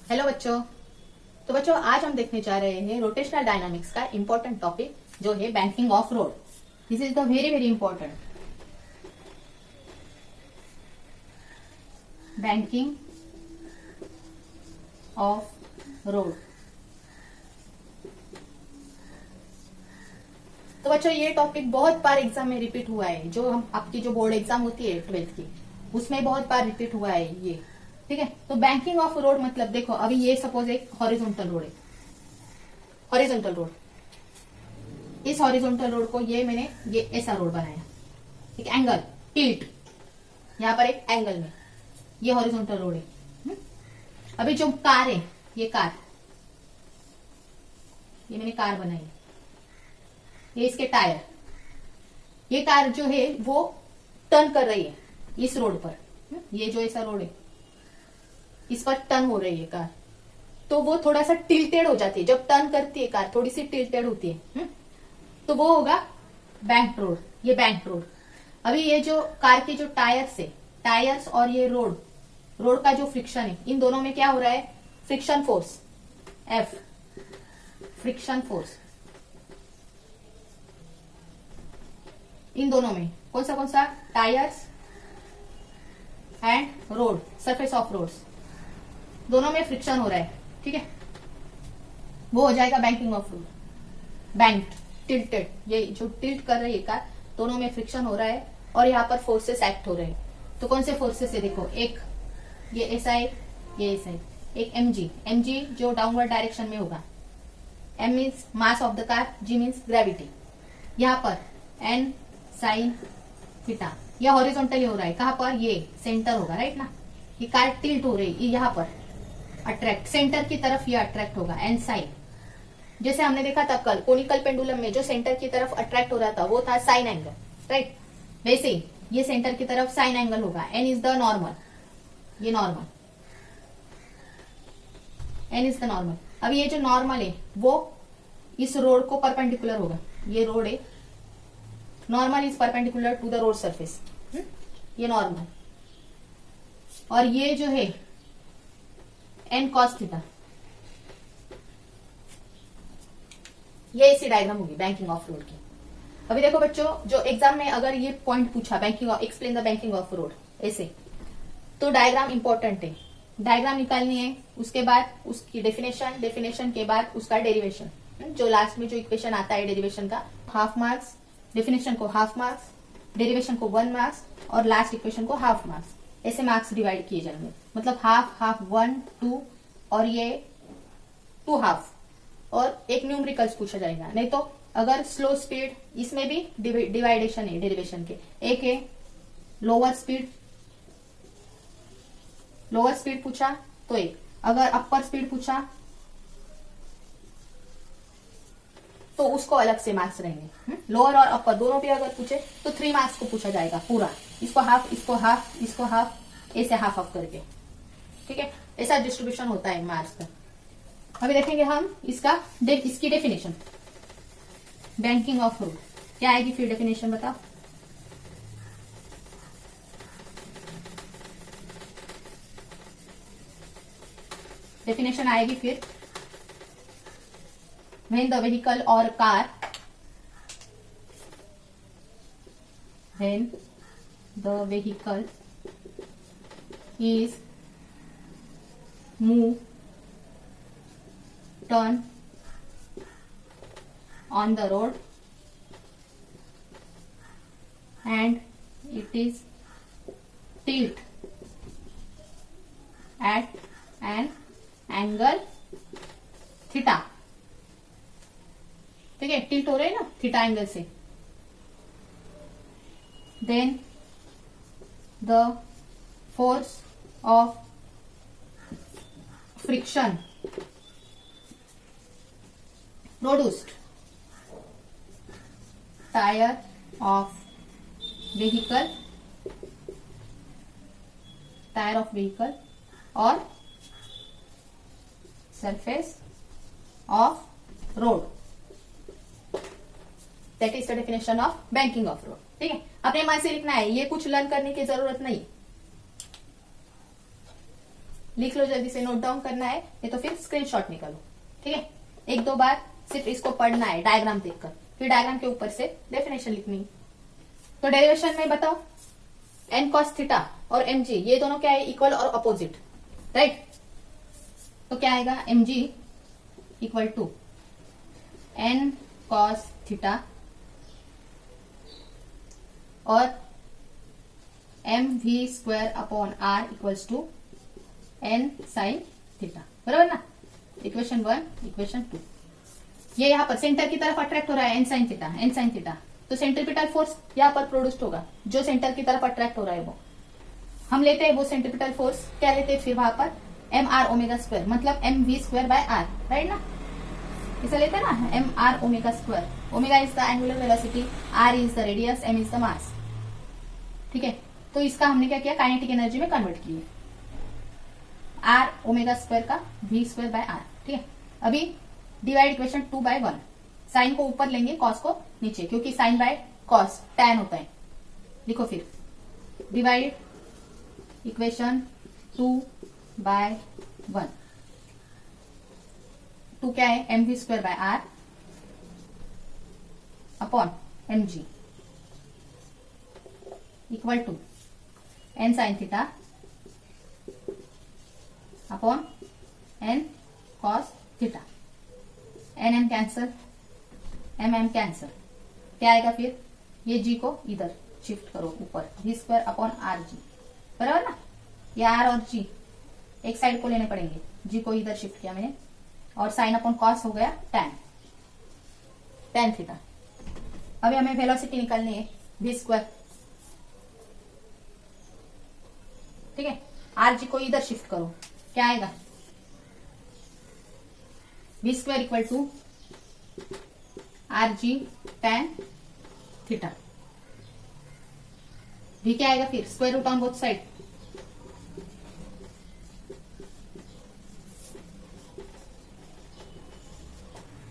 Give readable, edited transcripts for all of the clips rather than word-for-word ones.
Hello बच्चों। तो बच्चों आज हम देखने जा रहे हैं रोटेशनल डायनामिक्स का इंपॉर्टेंट टॉपिक जो है banking of road. This is the very very important banking of road. तो बच्चों ये टॉपिक बहुत बार एग्जाम में रिपीट हुआ है। जो हम आपकी जो बोर्ड एग्जाम होती है 12th की, उसमें बहुत बार रिपीट हुआ है ये। ठीक है, तो बैंकिंग ऑफ रोड मतलब देखो, अभी ये सपोज एक हॉरिजॉन्टल रोड है, हॉरिजॉन्टल रोड। इस हॉरिजॉन्टल रोड को ये ऐसा रोड बनाया, एक एंगल टिल्ट, यहाँ पर एक एंगल में ये हॉरिजॉन्टल रोड है। अभी जो कार है, ये कार, ये मैंने कार बनाई, ये इसके टायर, ये कार जो है वो टर्न कर रही है इस रोड पर। ये जो ऐसा रोड है इस पर टर्न हो रही है कार, तो वो थोड़ा सा टिल्टेड हो जाती है। जब टर्न करती है कार थोड़ी सी टिल्टेड होती है, तो वो होगा बैंक रोड, ये बैंक रोड। अभी ये जो कार के जो टायर्स है, टायर्स और ये रोड का जो फ्रिक्शन है, इन दोनों में क्या हो रहा है? Friction force F, friction force. इन दोनों में कौन सा? Tyres and road, surface of roads, दोनों में फ्रिक्शन हो रहा है। ठीक है, वो हो जाएगा banking of road. Bank tilted, ये जो टिल्ट कर रही है कार, दोनों में फ्रिक्शन हो रहा है और यहाँ पर फोर्सेस एक्ट हो रहे हैं। तो कौन से फोर्सेस है? देखो, एक ये ऐसा है, ये ऐसा है, एक mg जो डाउनवर्ड डायरेक्शन में होगा। m means mass of the car, g means gravity. यहाँ पर n साइन थीटा, यह हॉरिजॉन्टली हो रहा है। कहाँ पर? ये सेंटर होगा, राइट ना। ये कार टिल्ट हो रही है, यहाँ पर अट्रैक्ट, सेंटर की तरफ ये अट्रैक्ट होगा, एन साइन। जैसे हमने देखा था कल कोनिकल पेंडुलम में, जो सेंटर की तरफ अट्रैक्ट हो रहा था वो था साइन एंगल, राइट। वैसे ही ये सेंटर की तरफ साइन एंगल होगा, एन इज द नॉर्मल, ये normal, N is the normal. अब ये जो नॉर्मल है वो इस रोड को परपेंडिकुलर होगा। ये रोड है, normal is perpendicular to the road surface, ये नॉर्मल। और ये जो है एन कॉस थीटा, ये इसी डायग्राम होगी बैंकिंग ऑफ रोड की। अभी देखो बच्चों, जो एग्जाम में अगर ये पॉइंट पूछा, banking of, explain the banking of road, ऐसे, तो डायग्राम इंपॉर्टेंट है। डायग्राम निकालनी है, उसके बाद उसकी डेफिनेशन के बाद उसका डेरिवेशन, जो लास्ट में जो इक्वेशन आता है डेरिवेशन का, हाफ मार्क्स, डेफिनेशन को हाफ मार्क्स, डेरिवेशन को 1 मार्क्स और लास्ट इक्वेशन को हाफ मार्क्स। ऐसे मार्क्स डिवाइड किए जाएंगे, मतलब हाफ हाफ 1 2 और ये 2 हाफ, और एक न्यूमेरिकल्स पूछा जाएगा। नहीं तो अगर स्लो स्पीड, इसमें भी डिवाइडेशन है डेरिवेशन के। एक है लोअर स्पीड पूछा तो एक, अगर अपर स्पीड पूछा तो उसको अलग से मार्क्स रहेंगे। लोअर और अपर दोनों भी अगर पूछे तो 3 मार्क्स को पूछा जाएगा पूरा, इसको हाफ, इसको हाफ, इसको हाफ, ऐसे हाफ हाफ करके। ठीक है, ऐसा डिस्ट्रीब्यूशन होता है मार्क्स का। अभी देखेंगे हम इसकी डेफिनेशन, बैंकिंग ऑफ रोड क्या आएगी फिर डेफिनेशन, बताओ। डेफिनेशन आएगी फिर, when the vehicle or car, when the vehicle is move, turn on the road and it is tilt at an angle theta। ठीक है, टिल्ट हो रहे हैं ना थीटा एंगल से। Then the force of friction produced tyre of vehicle और surface of road, that is the definition of banking of road. ठीक है, अपने मन से लिखना है, ये कुछ लर्न करने की जरूरत नहीं। लिख लो जल्दी से, नोट डाउन करना है, नहीं तो फिर स्क्रीनशॉट निकालो, ठीक है। एक दो बार सिर्फ इसको पढ़ना है डायग्राम देखकर, फिर डायग्राम के ऊपर से डेफिनेशन लिखनी है। तो डेरिवेशन में बताओ, एन कॉस थीटा और एम जी ये दोनों क्या है, इक्वल और अपोजिट, राइट। तो क्या आएगा, M G equal to N cos theta और M V square upon R equals to N sine theta, बराबर ना। Equation 1, equation 2। ये यहाँ पर सेंटर की तरफ अट्रैक्ट हो रहा है, N sine theta, N sine theta. तो सेंट्रीपिटल फोर्स यहाँ पर प्रोड्यूस्ड होगा, जो सेंटर की तरफ अट्रैक्ट हो रहा है वो हम लेते हैं, वो सेंट्रीपिटल फोर्स क्या लेते हैं फिर वहां पर, एम आर ओमेगा स्क्वायर, मतलब M V square by R, right ना। इसे लेते हैं ना, M R omega square. Omega is the angular velocity, R is the radius, M is the mass, ठीक है। तो इसका हमने क्या किया, काइनेटिक एनर्जी में कन्वर्ट किया, आर ओमेगा स्क्वायर का वी स्क्वायर बाय आर, ठीक है। अभी डिवाइड इक्वेशन 2/1, साइन को ऊपर लेंगे, कॉस को नीचे, क्योंकि साइन बाय कॉस टैन होता है। लिखो फिर, डिवाइड इक्वेशन 2/1। 2 क्या है, M V square by R upon M G equal to N sine theta upon N cos theta. N N cancel, M M cancel, क्या आएगा फिर, ये जी को इधर शिफ्ट करो ऊपर, V square upon R G, बराबर ना। ये आर और जी एक साइड को लेने पड़ेंगे, जी को इधर शिफ्ट किया मैंने, और साइन अपॉन कॉस हो गया टैन, टैन थीटा। अभी हमें वेलोसिटी निकालनी है, वी स्क्वायर, ठीक है। आर जी को इधर शिफ्ट करो, क्या आएगा, V square equal to R G tan theta. V क्या आएगा फिर, square root on both side,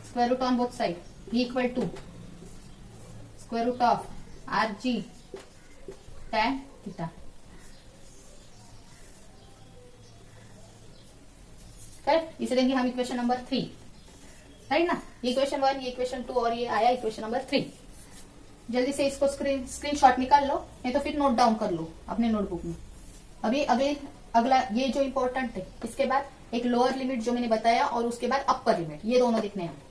square root on both side, V equal to square root of R G tan theta. Correct, इसे देंगे हम equation number 3, right ना। ये equation 1, ये equation 2 और ये आया इक्वेशन नंबर 3। जल्दी से इसको स्क्रीनशॉट निकाल लो, नहीं तो फिर नोट डाउन कर लो अपने नोटबुक में। अभी अगला ये जो इंपॉर्टेंट है, इसके बाद एक लोअर लिमिट जो मैंने बताया, और उसके बाद अपर लिमिट, ये दोनों दिखने हैं।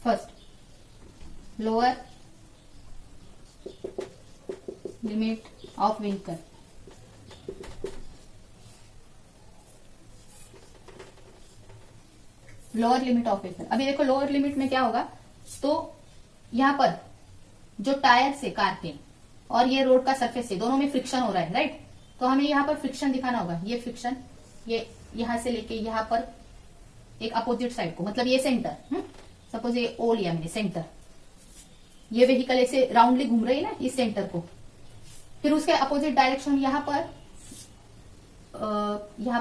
First, lower limit of vehicle, lower limit of vehicle. अभी देखो लोअर लिमिट में क्या होगा, तो यहां पर जो टायर से कार के और ये रोड का सरफेस से दोनों में फ्रिक्शन हो रहा है, राइट। तो हमें यहाँ पर फ्रिक्शन दिखाना होगा, ये फ्रिक्शन, ये यहां से लेके यहाँ पर एक अपोजिट साइड को, मतलब ये सेंटर, सपोज ये ओ लिया मैंने सेंटर, ये व्हीकल ऐसे राउंडली घूम रही है ना इस सेंटर को, फिर उसके अपोजिट डायरेक्शन यहाँ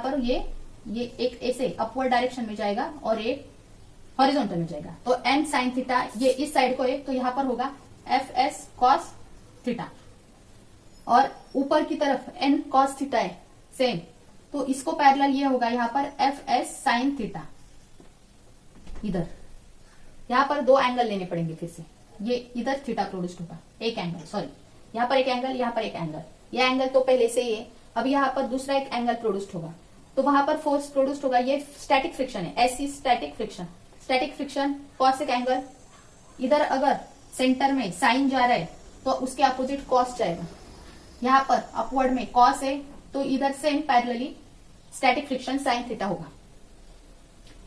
पर ये एक ऐसे अपवर्ड डायरेक्शन में जाएगा और एक हॉरिजॉन्टल में जाएगा। तो एन साइन थीटा ये इस साइड को है, तो यहाँ पर होगा एफ एस कॉस थीटा, और ऊपर की तरफ एन कॉस थीटा है सेम, तो इसको पैरेलल ये होगा यहाँ पर एफ एस साइन थीटा। इधर यहाँ पर दो एंगल लेने पड़ेंगे फिर से, ये इधर थीटा प्रोड्यूस होगा, एक एंगल, सॉरी यहाँ पर एक एंगल, यहाँ पर एक एंगल, ये एंगल तो पहले से ही है, अब यहाँ पर दूसरा एक एंगल प्रोड्यूस्ड होगा, तो वहां पर फोर्स प्रोड्यूस्ड होगा, ये स्टैटिक फ्रिक्शन है, ऐसी static friction, static friction cos एक एंगल, इधर अगर सेंटर में साइन जा रहा है तो उसके अपोजिट कॉस जाएगा, यहाँ पर अपवर्ड में कॉस है तो इधर same parallelly static friction sine theta होगा।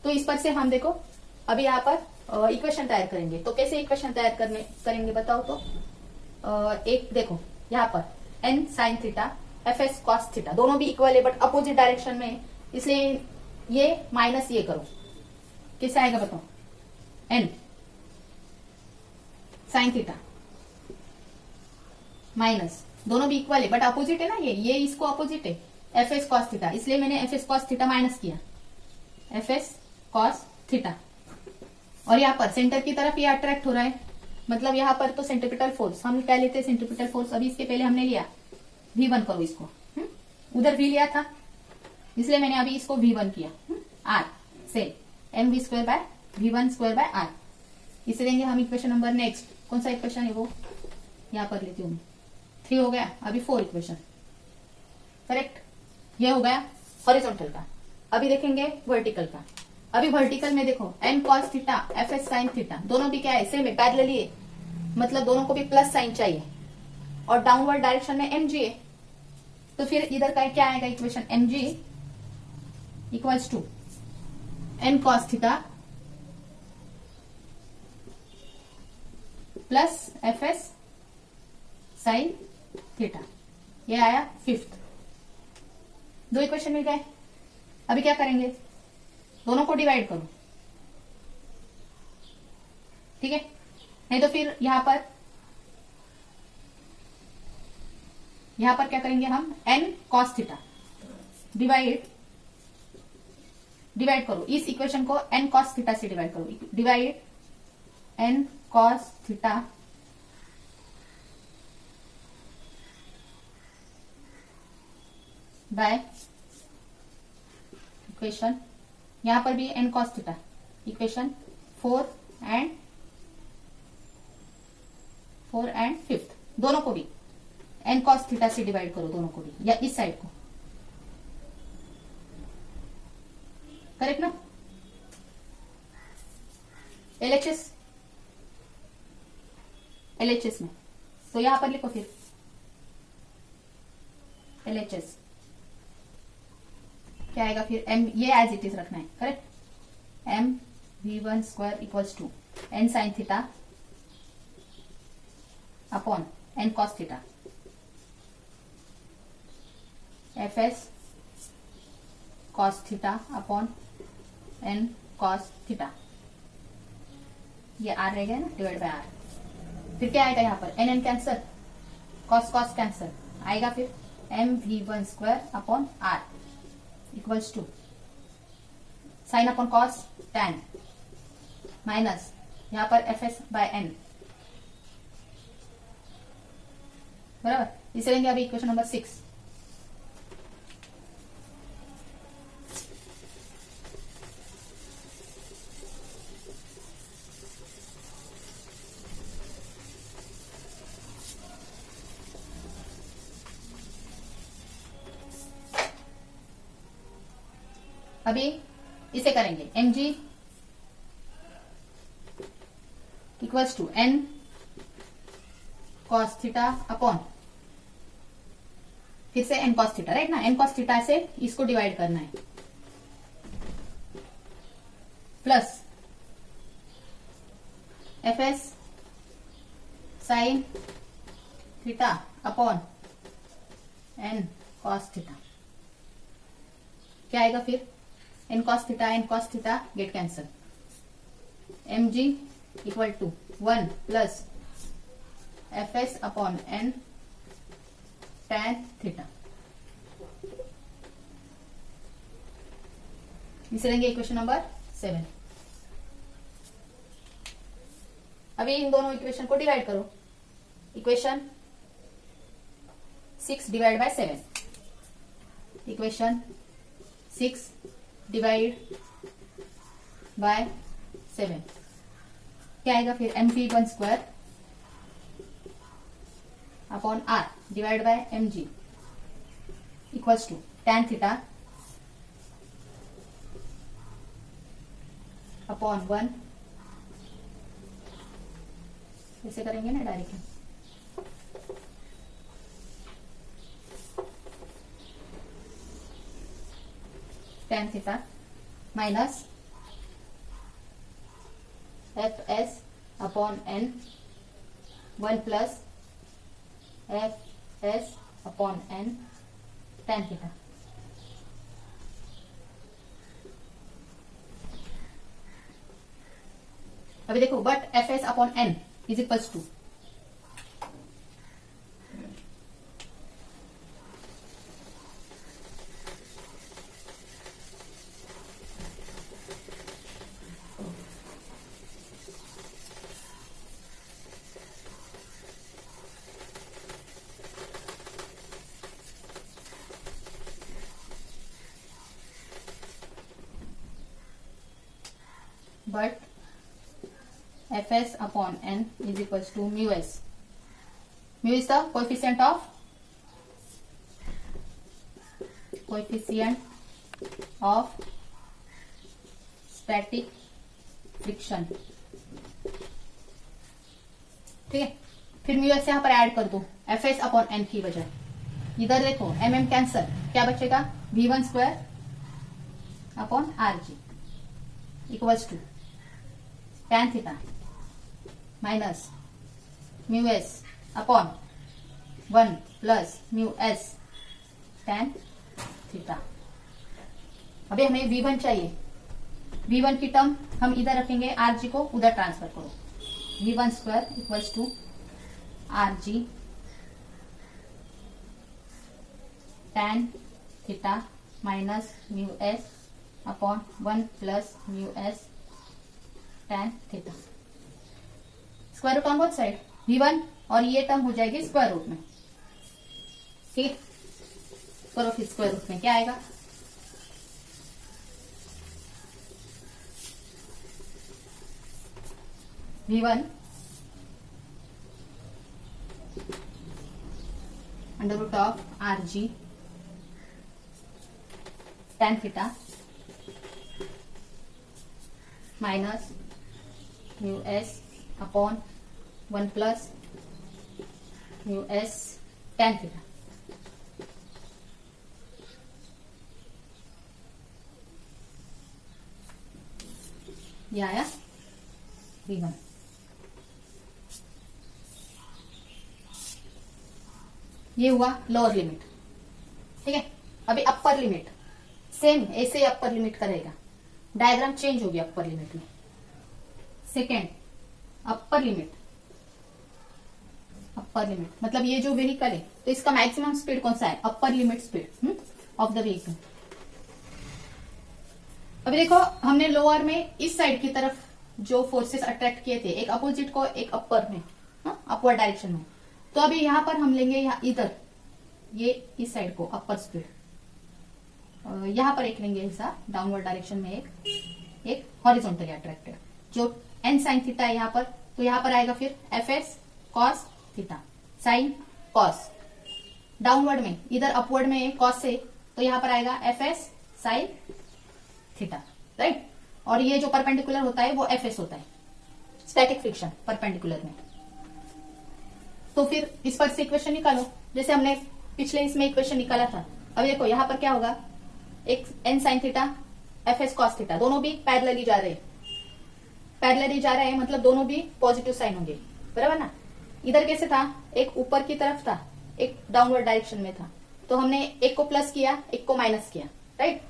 तो इस पर से हम देखो अभी यहाँ पर इक्वेशन तैयार करेंगे, तो कैसे इक्वेशन तैयार करेंगे बताओ तो। एक देखो यहाँ पर N sine theta F S cos theta, दोनों भी इक्वल है बट अपोजिट डायरेक्शन में, इसलिए ये माइनस ये करो, कैसे आएगा बताओ, एन साइन थीटा माइनस, दोनों भी इक्वल है बट अपोजिट है ना, ये इसको अपोजिट है, एफ एस कॉस थीटा, इसलिए मैंने F S cos theta minus किया, एफ एस कॉस थीटा। और यहाँ पर सेंटर की तरफ ये अट्रैक्ट हो रहा है, मतलब यहाँ पर तो सेंट्रिपिटल फोर्स, हम क्या लेते हैं सेंट्रिपिटल फोर्स, अभी इसके पहले हमने लिया V1 करो इसको, उधर V लिया था इसलिए मैंने अभी इसको V1 किया, R same mv² by V1² by R। इसे देंगे हम इक्वेशन नंबर नेक्स्ट, कौन सा इक्वेशन है वो यहाँ पर लेती हूँ, 3 हो गया, अभी 4 इक्वेशन करेक्ट, ये हो गया हॉरिजॉन्टल का। अभी देखेंगे वर्टिकल का। अभी वर्टिकल में देखो n cos theta F S sine theta, दोनों भी क्या है सेम है, पैरेलली है, मतलब दोनों को भी प्लस साइन चाहिए और डाउनवर्ड डायरेक्शन में mg है, तो फिर इधर का क्या आएगा equation, mg equals to n cos theta plus F S sine theta, ये आया 5th। 2 इक्वेशन मिल गए। अभी क्या करेंगे, दोनों को डिवाइड करो, ठीक है, नहीं तो फिर यहां पर क्या करेंगे हम, n cos थीटा डिवाइड करो, इस इक्वेशन को n cos थीटा से डिवाइड करो, divide n cos theta by equation, यहां पर भी n cos theta, equation 4 and 5th, दोनों को भी n cos थीटा से डिवाइड करो, दोनों को भी, या इस साइड को, करेक्ट ना, LHS में, तो यहां पर लिखो फिर LHS क्या आएगा फिर, m ये एज इट इज रखना है, correct, m v1² equals to n sine theta upon n cos theta F S cos theta upon n cos theta, ये r रह गया ना, डिवाइड बाय r। फिर क्या आएगा यहाँ पर, n कैंसर, cos कैंसर आएगा, फिर m v1² अपॉन r equals to sine upon cos tan minus यहाँ पर एफ एस बाय एन, बराबर। इसे लेंगे अभी इक्वेशन नंबर 6। अभी इसे करेंगे mg equals to n cos theta upon, फिर से n cos थीटा, राइट ना, n cos थीटा से इसको डिवाइड करना है, plus F S sine theta upon n cos theta, क्या आएगा फिर, n cos theta get cancel, mg equal to 1 plus F S upon n tan theta. इसे लेंगे इक्वेशन नंबर 7। अभी इन दोनों इक्वेशन को डिवाइड करो, equation 6 divide by 7, equation 6 divide by 7 क्या आएगा फिर, mv1² upon r divide by mg equals to tan theta upon 1, ऐसे करेंगे ना directly, tan theta minus F S upon n 1 plus F S upon n tan theta. अभी देखो but F S upon n is equals to but fs upon n is equals to mu s. Mu is the coefficient of static friction. ठीक है, फिर mu s यहाँ पर add कर दो fs upon n की बजाय. इधर देखो mm कैंसल, क्या बचेगा v1 square upon rg equals to tan theta minus mu S upon 1 plus mu S tan theta. अभी हमें v1 चाहिए. v1 की टर्म हम इधर रखेंगे, rg को उधर ट्रांसफर करो. v1 square equals to rg tan theta minus mu S upon 1 plus mu S tan theta. Square root on both side. v1 और ये टर्म हो जाएगी स्क्वायर रूट में. ठीक, करो फिर स्क्वायर रूट में क्या आएगा. v1 under root of rg tan theta minus mu S upon 1 plus mu S tan theta. ये आया v1. ये हुआ लोअर लिमिट. ठीक है, अभी अपर लिमिट सेम ऐसे अपर लिमिट करेगा. डायग्राम चेंज हो गया अपर लिमिट में. सेकेंड अपर लिमिट मतलब ये जो व्हीकल है तो इसका मैक्सिमम स्पीड कौन सा है, upper limit speed of the vehicle. अभी देखो हमने लोअर में इस साइड की तरफ जो फोर्सेस अट्रैक्ट किए थे, एक अपोजिट को एक अपर में, अपवर्ड डायरेक्शन में. तो अभी यहां पर हम लेंगे यहाँ इधर ये इस साइड को अपर स्पीड. यहां पर एक लेंगे ऐसा डाउनवर्ड डायरेक्शन में एक हॉरिजॉन्टली अट्रैक्टेड जो n साइन थीटा है यहाँ पर. तो यहाँ पर आएगा फिर fs cos theta sine cos. Downward में इधर अपवर्ड में cos से तो यहाँ पर आएगा fs साइन थीटा. राइट, और ये जो परपेंडिकुलर होता है वो fs होता है, स्टैटिक फ्रिक्शन परपेंडिकुलर में. तो फिर इस पर से इक्वेशन निकालो जैसे हमने पिछले इसमें इक्वेशन निकाला था. अभी देखो यहाँ पर क्या होगा, एक n sine theta fs cos theta दोनों भी पैरेलली जा रहे हैं मतलब दोनों भी पॉजिटिव साइन होंगे. बराबर ना. इधर कैसे था, एक ऊपर की तरफ था एक डाउनवर्ड डायरेक्शन में था. तो हमने एक को प्लस किया एक को माइनस किया. राइट,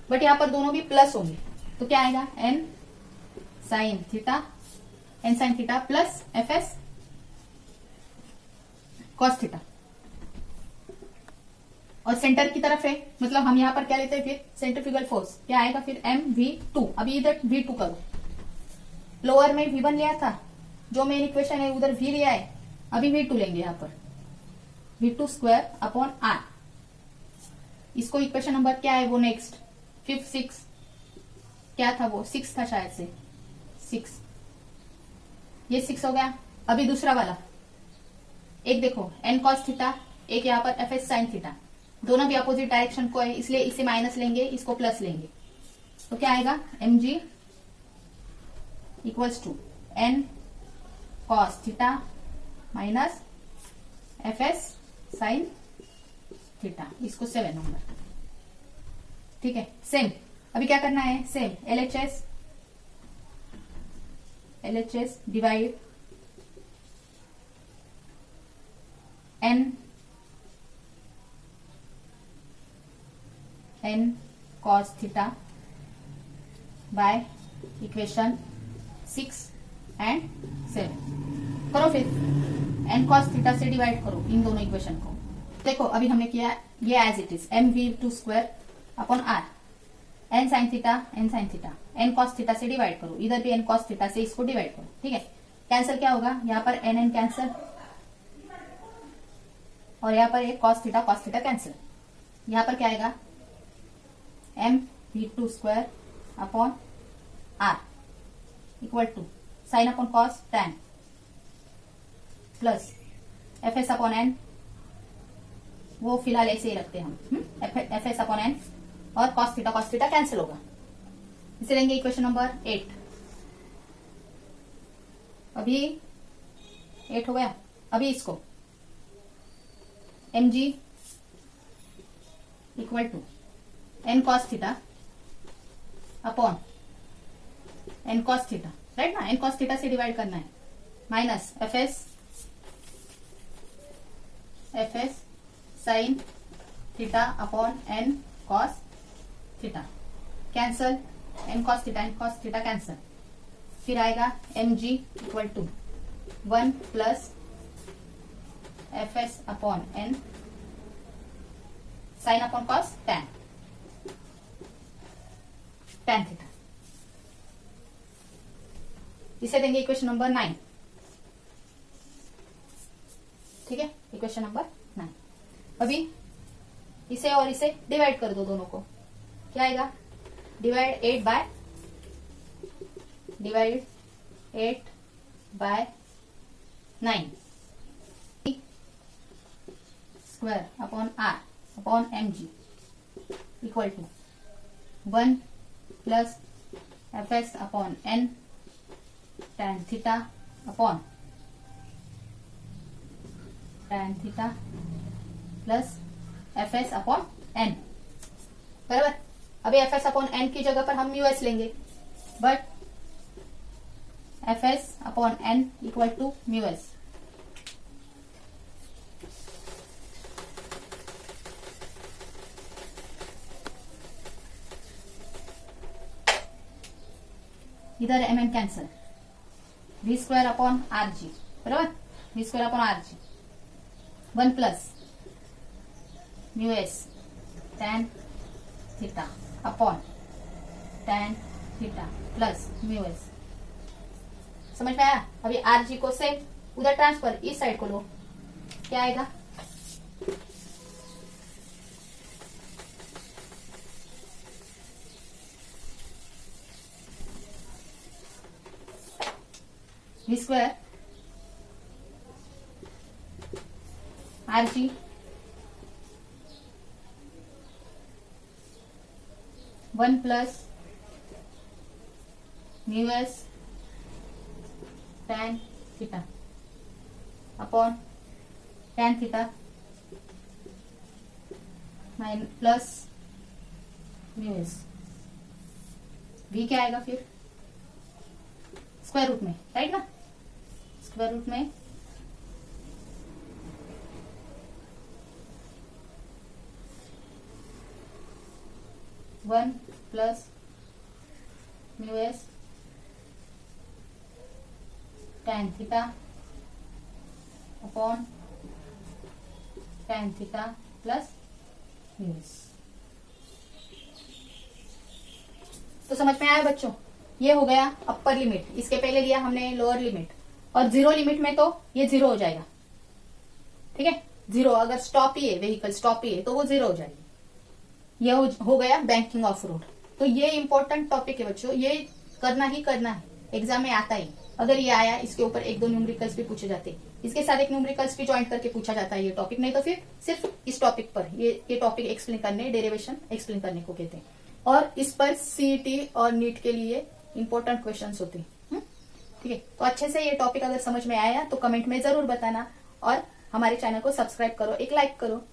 बट यहाँ पर दोनों भी प्लस होंगे. तो क्या आएगा n sine theta plus fs cos theta. और सेंटर की तरफ है मतलब हम यहाँ पर क्या लेते हैं फिर सेंट्रीफ्यूगल फोर्स. क्या आएगा फिर mv2. अभी इधर v2 करो. लोअर में v1 लिया था, जो मेन इक्वेशन है उधर v लिया है. अभी v2 लेंगे यहाँ पर v2 स्क्वायर अपॉन r. इसको इक्वेशन नंबर क्या है वो नेक्स्ट 5 6 क्या था वो 6 था शायद से 6. ये 6 हो गया. अभी दूसरा वाला एक देखो n cos थीटा, एक यहाँ पर fs sin थीटा. दोनों भी अपोजिट डायरेक्शन को है इसलिए इसे माइनस लेंगे इसको प्लस लेंगे. तो क्या आएगा mg equals to n cos theta minus fs sin theta. इसको 7 नंबर. ठीक है, सेम. अभी क्या करना है, same LHS divide n cos theta by equation 6 and 7. करो फिर, एन कॉस थीटा से डिवाइड करो इन दोनों इक्वेशन को। देखो अभी हमने किया ये as it is mv2 upon R, N sine theta N cos theta से डिवाइड करो, इधर भी एन कॉस थीटा से इसको डिवाइड करो, ठीक है। कैंसिल क्या होगा, यहाँ पर एन कैंसिल और यहाँ पर एक कॉस थीटा कैंसिल। यहाँ पर क्या आएगा, mv2 upon R equal to sine upon cos tan plus F S upon N, वो फिलहाल ऐसे ही रखते हैं हम, एफ एस अपॉन एन और कॉस थीटा कैंसिल होगा। इसे लेंगे इक्वेशन नंबर 8। अभी 8 हो गया। अभी इसको M G equal to N cos theta upon N cos theta, right ना, एन कॉस थीटा से डिवाइड करना है, minus F S sine theta upon N cos theta cancel, N cos theta cancel, फिर आएगा M G equal to 1 plus F S upon N sine upon cos tan theta. इसे देंगे equation number 9, ठीक है, equation number 9। अभी इसे और इसे डिवाइड कर दो दोनों को, क्या आएगा, divide 8 by 9 square upon R upon M G equal to 1 plus F S upon N tan theta upon tan theta plus F S upon N, बराबर। अभी एफ एस अपॉन एन की जगह पर हम म्यू एस लेंगे, but F S upon N equal to mu S. इधर M N cancel, V square upon R G, बराबर, V square upon R G, 1 plus mu S tan theta upon tan theta plus mu S. समझ में आया। अभी R G को same उधर transfer, इस side को लो, क्या आएगा, V square R G one plus mu S tan theta upon tan theta minus plus mu S. V क्या आएगा फिर, स्क्वायर रूट में, राइट ना, स्क्वायर रूट में one plus mu S tan theta upon tan theta plus mu S. तो समझ में आया बच्चों, ये हो गया अपर लिमिट, इसके पहले लिया हमने लोअर लिमिट, और जीरो लिमिट में तो ये जीरो हो जाएगा, ठीक है, जीरो, अगर स्टॉप ही है, व्हीकल स्टॉप ही है तो वो जीरो हो जाएगी। ये हो गया बैंकिंग ऑफ रोड। तो ये इंपॉर्टेंट टॉपिक है बच्चों, ये करना ही करना है, एग्जाम में आता ही। अगर ये आया, इसके ऊपर 1-2 न्यूमेरिकल्स भी पूछे जाते, इसके साथ एक न्यूमेरिकल्स भी ज्वाइन करके पूछा जाता है ये टॉपिक, नहीं तो फिर सिर्फ इस टॉपिक पर ये टॉपिक एक्सप्लेन करने, डेरिवेशन एक्सप्लेन करने को कहते हैं। और इस पर सीईटी और नीट के लिए इंपॉर्टेंट क्वेश्चंस होते हैं, ठीक है। तो अच्छे से ये टॉपिक अगर समझ में आया तो कमेंट में जरूर बताना, और हमारे चैनल को सब्सक्राइब करो, एक लाइक करो।